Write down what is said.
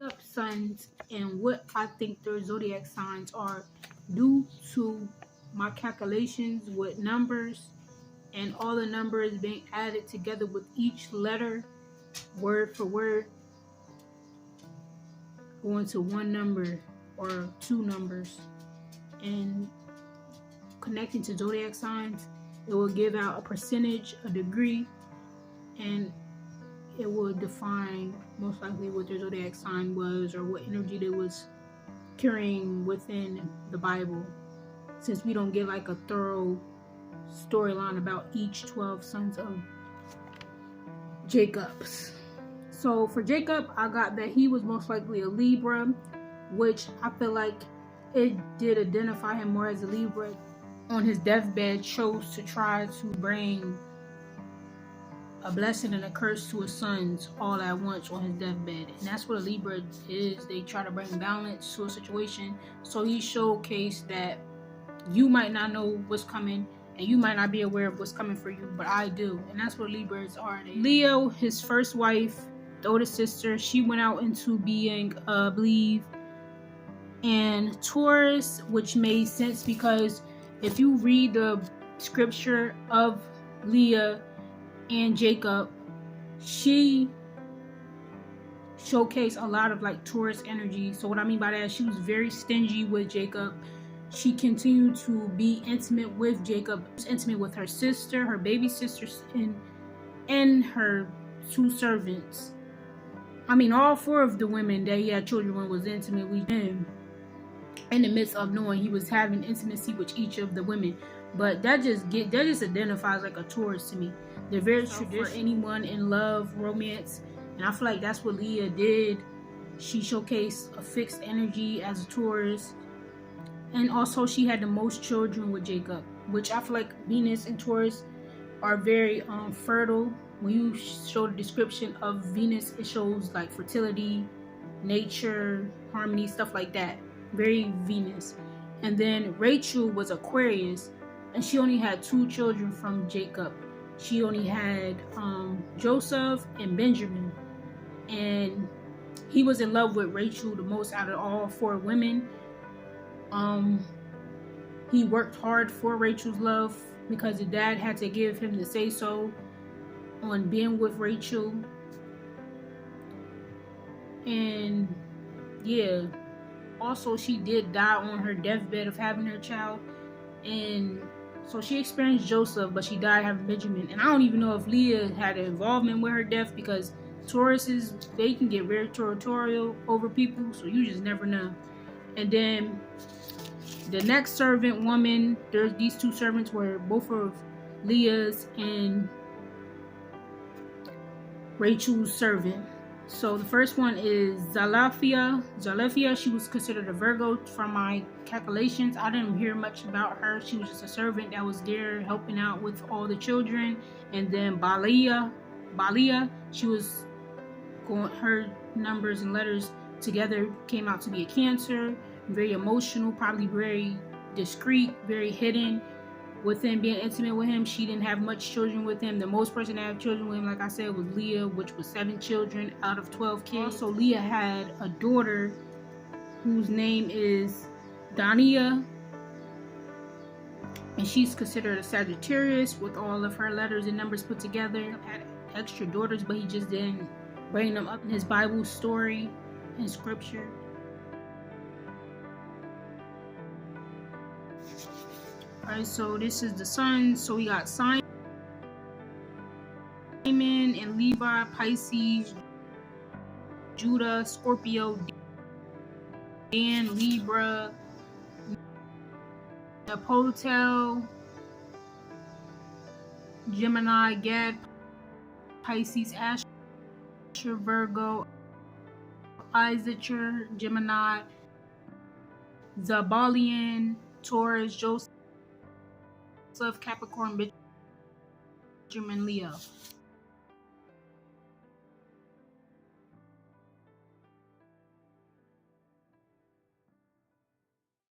up signs and what I think their zodiac signs are due to my calculations with numbers and all the numbers being added together with each letter word for word going to one number or two numbers and connecting to zodiac signs. It will give out a percentage, a degree, and it will define most likely what their zodiac sign was or what energy they was carrying within the Bible, since we don't get like a thorough storyline about each 12 sons of Jacob's. So for Jacob, I got that he was most likely a Libra, which I feel like it did identify him more as a Libra. On his deathbed, chose to try to bring a blessing and a curse to his sons all at once on his deathbed. And that's what a Libra is. They try to bring balance to a situation. So he showcased that you might not know what's coming and you might not be aware of what's coming for you, but I do. And that's what Libras are. Leo, his first wife, the oldest sister, she went out into being believe. And Taurus, which made sense because if you read the scripture of Leah and Jacob, she showcased a lot of like Taurus energy. So what I mean by that, she was very stingy with Jacob. She continued to be intimate with Jacob, intimate with her sister, her baby sisters, and her two servants. I mean, all four of the women that he had children with was intimate with him, in the midst of knowing he was having intimacy with each of the women. But that just identifies like a Taurus to me. They're very traditional for anyone in love, romance, and I feel like that's what Leah did. She showcased a fixed energy as a Taurus, and also she had the most children with Jacob, which I feel like Venus and Taurus are very fertile. When you show the description of Venus, it shows like fertility, nature, harmony, stuff like that. Very Venus. And then Rachel was Aquarius, and she only had two children from Jacob. She only had Joseph and Benjamin, and he was in love with Rachel the most out of all four women. He worked hard for Rachel's love because his dad had to give him the say so on being with Rachel. And yeah, also she did die on her deathbed of having her child, and so she experienced Joseph, but she died having Benjamin. And I don't even know if Leah had an involvement with her death, because Tauruses, they can get very territorial over people, so you just never know. And then the next servant woman, there's these two servants were both of Leah's and Rachel's servant. So the first one is Zalephia. Zalephia, she was considered a Virgo from my calculations. I didn't hear much about her. She was just a servant that was there helping out with all the children. And then Balia, she was going, her numbers and letters together came out to be a Cancer. Very emotional, probably very discreet, very hidden. Within being intimate with him, she didn't have much children with him. The most person to have children with him, like I said, was Leah, which was 7 children out of 12 kids. Also, Leah had a daughter whose name is Dania, and she's considered a Sagittarius with all of her letters and numbers put together. Had extra daughters, but he just didn't bring them up in his Bible story and scripture. Alright, so this is the sun. So we got Simon and Levi, Pisces, Judah, Scorpio, Dan, Libra, Nepotel, Gemini, Gad, Pisces, Asher, Virgo, Issachar, Gemini, Zabalion, Taurus, Joseph, Capricorn, Benjamin, Leo.